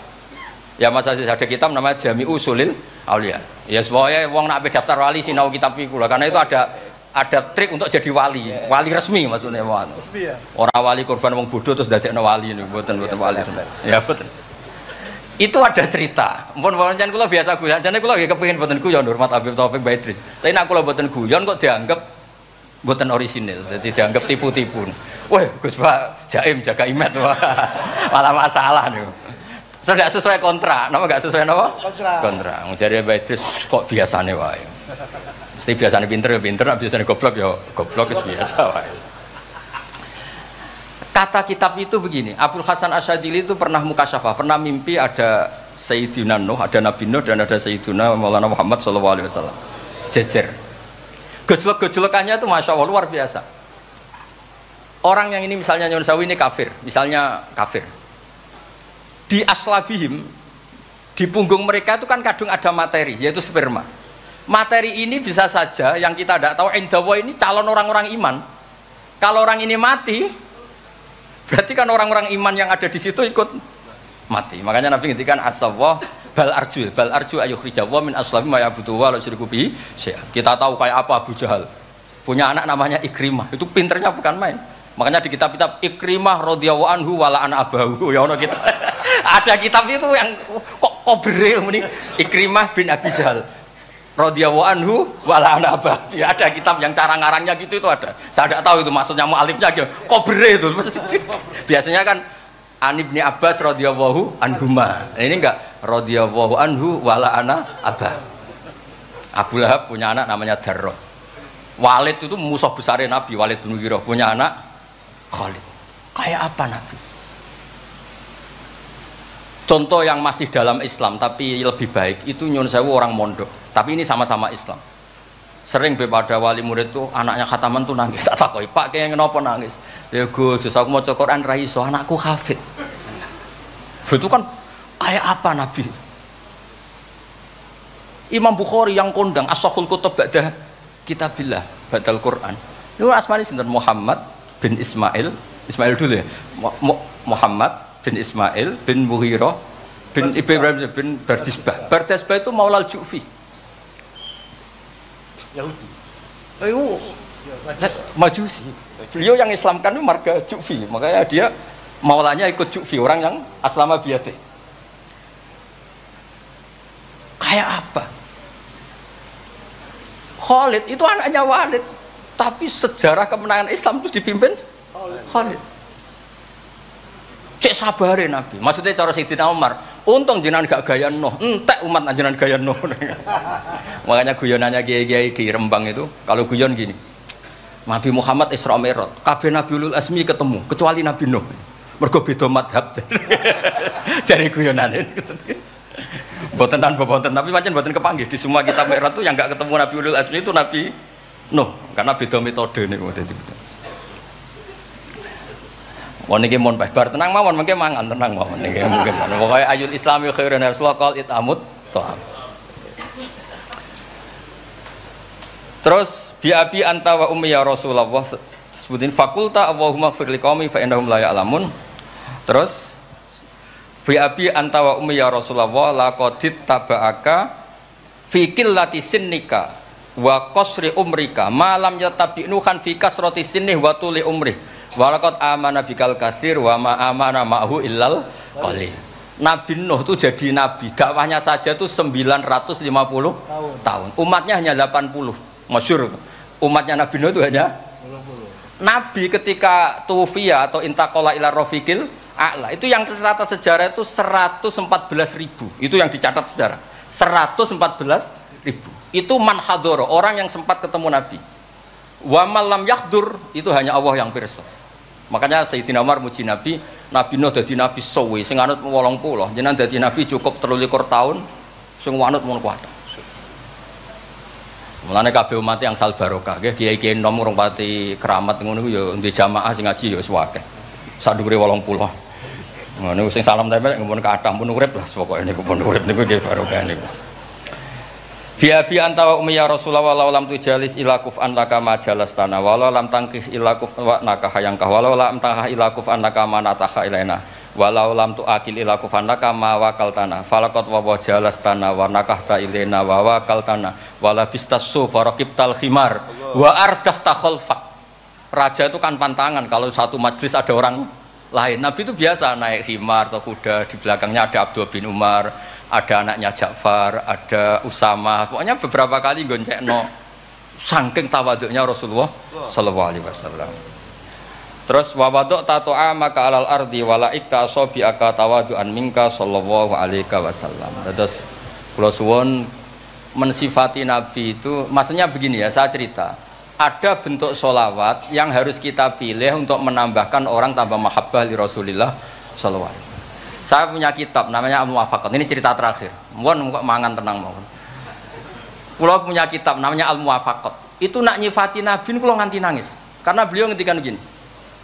Ya Mas Aziz ada kitab namanya Jami Usulil Aulia. Ya semuanya wong nak daftar wali sinau kitab iku lah. Karena itu ada trik untuk jadi wali. Wali resmi maksudnya. Orang wali korban wong bodoh terus dadekno wali niku mboten wali. Ya betul. Itu ada cerita. Mpun pancen kula biasa guyon. Jane kula nggih kepengin mboten guyon hormat Habib Taufik Baidris. Tapi nek kula mboten guyon kok dianggap mboten orisinil. Jadi dianggap tipu-tipu. Wah, Gus Pak Jaim jaga imet malah masalah niku. So enggak sesuai kontrak. Napa enggak sesuai napa? Kontrak. Wong jare Baidris kok biasane wae. Mesti biasane pinter ya pinter, biasane goblok ya goblok wis biasa wae. Kata kitab itu begini, Abul Hasan Asyadili itu pernah mukasyafah, pernah mimpi ada Sayyidina Nuh, ada Nabi Nuh dan ada Sayyidina Maulana Muhammad SAW jejer. Gejolak-gejolakannya itu Masya Allah luar biasa. Orang yang ini misalnya Nyon Sawi ini kafir, misalnya kafir. Di aslabihim, di punggung mereka itu kan kadung ada materi, yaitu sperma. Materi ini bisa saja yang kita tidak tahu, indawa ini calon orang-orang iman. Kalau orang ini mati, berarti kan orang-orang iman yang ada di situ ikut mati. Makanya Nabi ngintikan asawah bal arju ayukhrijawah min aslabi ma ya'budu wa la yusyriku bihi syai'an. Kita tahu kayak apa Abu Jahal. Punya anak namanya Ikrimah. Itu pinternya bukan main. Makanya di kitab-kitab Ikrimah radhiyallahu anhu wala ana abahu. Ya ono kita. Ada kitab itu yang kok beril muni Ikrimah bin Abi Jahal. radhiyallahu anhu wala ana abah. Ya, ada kitab yang cara ngarangnya gitu itu ada. Saya tidak tahu itu maksudnya mualifnya gitu. Kobre itu. Biasanya kan An Ibni Abbas radhiyallahu anhuma. Ini enggak radhiyallahu anhu wala ana abah. Abu Lahab punya anak namanya Darrah. Walid itu musuh besar Nabi, Walid bin Mughirah punya anak Khalid. Kayak apa Nabi? Contoh yang masih dalam Islam tapi lebih baik itu nyun sewu orang mondok. Tapi ini sama-sama Islam. Sering pada wali murid tuh anaknya khataman tuh nangis. Tak takoki, Pak kayak kenapa nangis? Ya Gus, aku mau Quran ra iso, anakku hafid. Itu kan kayak apa Nabi? Imam Bukhari yang kondang as-sahul kutub ba'da kitabillah ba'dal Quran. Itu asmane sinten? Muhammad bin Ismail dulu ya. Muhammad bin Ismail bin Mughirah bin Ibrahim bin Bardisbah. Bardisbah itu Maulal Ju'fi. Yahudi. Ayo. Majusi. Beliau yang Islamkan itu marga Ju'fi. Makanya dia maulanya ikut Ju'fi, orang yang aslama biyate. Kayak apa? Khalid itu anaknya Walid, tapi sejarah kemenangan Islam itu dipimpin Khalid. Cek sabare Nabi. Maksudnya cara Sayyidina Umar, untung jenengan gak gaya Nuh, entek umat jenengan gaya Nuh. Makanya guyonannya kiai-kiai di Rembang itu, kalau guyon gini, Nabi Muhammad Isra Mi'raj, kabeh Nabi Ulul Azmi ketemu, kecuali Nabi Nuh. Mergo beda madhab. Jare guyonane. Boten tanpa boten, tapi pancen boten kepanggih di semua kitab Mi'raj itu yang enggak ketemu Nabi Ulul Azmi itu Nabi Nuh, karena beda metode niku dadi. Wong niki mun bar tenang mawon mengke mangan tenang mawon niki mungkin. Pokoke ayul islami khairun rasulullah qal itamut ta'am. Terus bi abi anta wa ummi ya Rasulullah sebutin fakulta Allahumma ighfir liqaumi fa innahum la ya'lamun. Terus bi abi anta wa ummi ya Rasulullah laqadit taba'aka fi qillati sinnika wa qasri umrika ma lam yatabi'nu kan fi kasrati sinnih wa tuli umrih. Walaqad amana bikal katsir wa ma amana ma'hu illal qalil. Nabi Nuh itu jadi nabi, dakwahnya saja itu 950 tahun. Umatnya hanya 80. Masyhur itu. Umatnya Nabi Nuh itu hanya 80. Nabi ketika tufiya atau intaqala ila rafiqil a'la, itu yang tercatat sejarah itu 114.000. Itu yang dicatat sejarah. 114.000. Itu man hadoro, orang yang sempat ketemu Nabi. Wa malam yahdur, itu hanya Allah yang pirsa. Makanya Sayyidina Umar muji Nabi, Nabi Nuh dadi nabi suwi, sing anut 80, jenengan dadi nabi cukup 23 tahun, sing anut mun kuat. Mulane kabeh umat yang sal barokah nggih, kiai-kiai nom urung pati keramat ngono ku ya ndek jamaah sing ngaji ya wis akeh. Sak dhuwure 80. Ngono sing salam tempel ngempun kathah pun urip lah pokoke niku pun urip niku nggih barokah niku. Biabi antawa ummi ya Rasulullah walau lam tujalis ila kuf'an laka ma jalastana walau lam tangkih ila kuf'an laka hayangkah walau lam tangkah ila kuf'an laka ma nataha ilaina walau lam tuakil ila kuf'an laka ma wakaltana falaqad wa jalastana wa nakahta ilaina wa wakaltana wala bistasu faraqibtal khimar wa ardafta khalfak. Raja itu kan pantangan kalau satu majelis ada orang lain. Nabi itu biasa naik khimar atau kuda, di belakangnya ada Abdul bin Umar, ada anaknya Ja'far, ada Usama. Pokoknya beberapa kali goncekno saking tawaduknya Rasulullah sallallahu alaihi wasallam. Terus wa wadok tato'a maka alal ardi wala ikta sobi aka tawadu'an minka sallallahu alaihi wasallam. Terus kula suwun mensifati Nabi itu maksudnya begini ya, saya cerita. Ada bentuk sholawat yang harus kita pilih untuk menambahkan orang tambah mahabbah li Rasulillah sallallahu alaihi wasallam. Saya punya kitab namanya Al-Muwafaqat. Ini cerita terakhir. Mohon kok mangan tenang mohon. Kula punya kitab namanya Al-Muwafaqat. Itu nak nyifati Nabi kula nganti nangis. Karena beliau ngendikan begini.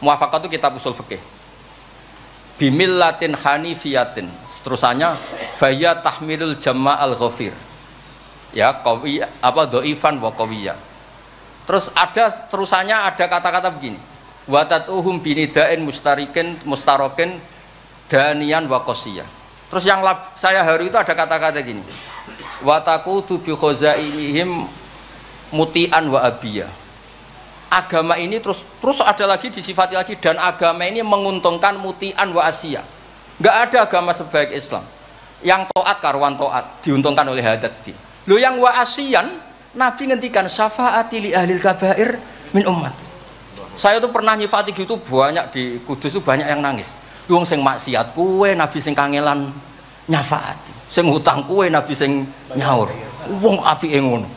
Muwafaqat itu kitab usul fikih. Bimillatin hanifiyatin. Terusannya faya tahmilul jama'al ghafir. Ya, qawi apa dhaifan wa qawiyya. Terus ada terusannya ada kata-kata begini. Wa tatuhum binidain mustarokin danian wa qasiyah. Terus yang saya haru itu ada kata-kata gini. Wa taqutu bi khazainihim mutian wa abiyah. Agama ini terus ada lagi disifati lagi dan agama ini menguntungkan mutian wa asiyah. Enggak ada agama sebaik Islam. Yang taat karuan taat diuntungkan oleh hadad din. Lho yang wa asian, Nabi ngendikan syafaati li ahlil kabair min umat. Saya tuh pernah nyifati gitu banyak di Kudus tuh banyak yang nangis. Wong sing maksiat kuwe Nabi sing kangelan nyafaati. Sing hutang kuwe Nabi sing nyaur. Wong apike ngono.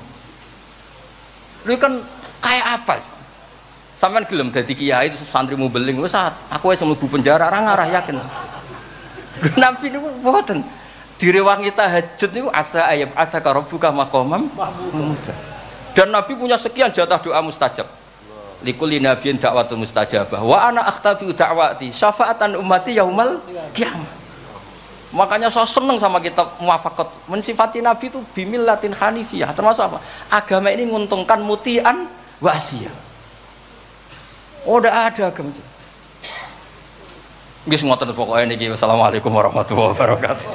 Lho kan kayak apa? Sampean gelem dadi kiai itu santrimu beling wis aku wis mlebu penjara ora ngarah yakin. Nabi niku mboten. Direwangi tahajud niku asa ayat asa rabbuka maqamam mahmud. Dan Nabi punya sekian jatah doa mustajab. Likulli nabiyyin da'watun mustajabah wa ana akhtafi da'wati syafaatan ummati yaumal kiamat. Makanya saya senang sama kitab Muwafaqat mensifati Nabi itu bimillatin hanifiyah, termasuk apa? Agama ini menguntungkan mutian wa asiyah. Oh, udah ada agama itu. Nggih ngoten pokoke niki. Wassalamualaikum warahmatullahi wabarakatuh.